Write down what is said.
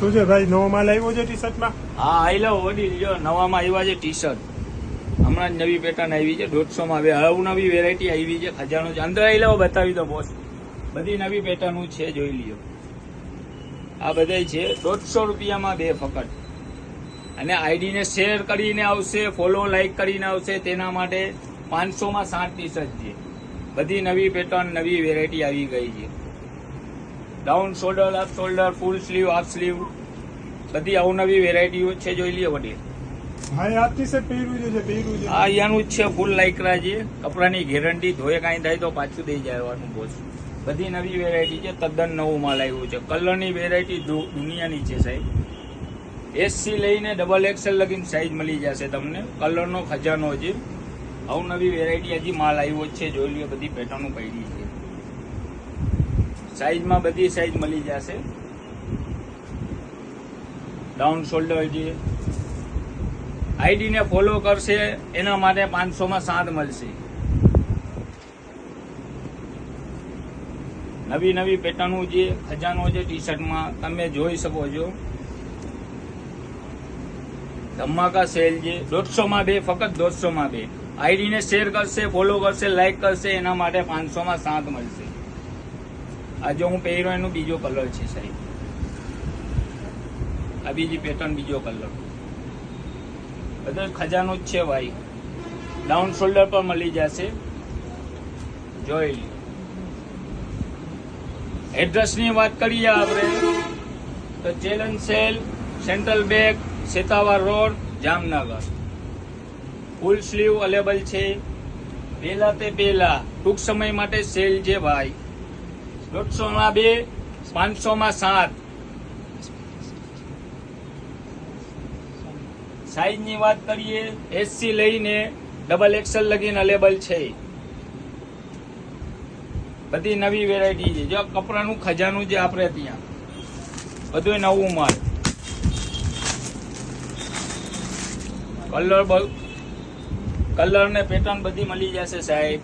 શું છે ભાઈ, નવો માલ આવ્યો છે ટી શર્ટમાં? હા આઈ લવ ઓડી જો નવામાં આવ્યા છે ટી શર્ટ. હમણાં જ નવી પેટર્ન આવી છે 150 માં. હવે નવી વેરાયટી આવી છે. ખજાનો છે અંદર. આઈ લવ બતાવી દો બોસ. બધી નવી પેટર્ન છે, જોઈ લ્યો. આ બધા છે 150 રૂપિયામાં બે ફકત. અને આઈડી ને શેર કરીને આવશે, ફોલો લાઈક કરીને આવશે, તેના માટે 500 માં 7 ટી શર્ટ છે. બધી નવી પેટર્ન, નવી વેરાયટી આવી ગઈ છે. Down shoulder, up shoulder, full sleeve, half sleeve, બધી અવનવી વેરાયટીઓ છે, જોઈ લ્યો વડીલ. ભાઈ આ ટી શર્ટ પહેર્યું છે આ અહીંયાનું જ છે, ફૂલ લાઈકરા છે. કપડાની ગેરંટી, ધોયે કાંઈ થાય તો પાછું દઈ જવાનું બોસ. બધી નવી વેરાયટી છે, તદ્દન નવું માલ આવ્યું છે. કલરની વેરાયટી દુનિયાની છે સાહેબ. એસસી લઈને XXL લગીને સાઈઝ મળી જશે તમને. કલરનો ખજાનો છે. અવનવી વેરાયટી હજી માલ આવ્યો છે, જોઈ લ્યો. બધી પેટર્નો પડી છે. સાઈઝમાં બધી સાઈઝ મળી જશે. ડાઉન શોલ્ડર છે. આઈડી ને ફોલો કરશે એના માટે 500 માં 7 મળશે. નવી નવી પેટર્નો છે, ખજાનો છે ટી શર્ટમાં, તમે જોઈ શકો છો. ધમાકા સેલ છે. 150 માં બે, ફક્ત 150 માં બે. આઈડી ને શેર કરશે, ફોલો કરશે, લાઈક કરશે, એના માટે 500 માં 7 મળશે. આ જો હું પહેર્યો એનો બીજો કલર છે સાહેબ. આ બીજી પેટર્ન, બીજો કલર. બધો ખજાનો જ છે ભાઈ. ડાઉન શોલ્ડર પર મળી જશે, જોઈ લો. એડ્રેસની વાત કરીએ આપણે તો ચેલન સેલ, સેન્ટ્રલ બેગ, સેતાવાર road, Jamnagar. Full sleeve available છે. પહેલા તે પહેલા ટૂંક સમય માટે સેલ છે ભાઈ. 150 માં 2, 500 માં 7. સાઈઝની વાત કરીએ, એસસી લઈને XXL લગીને અવેલેબલ છે. બધી નવી વેરાયટી છે. જો કપડાનું ખજાનું છે આપણે ત્યાં, બધું નવું માલ. કલર ને પેટર્ન બધી મળી જશે સાહેબ.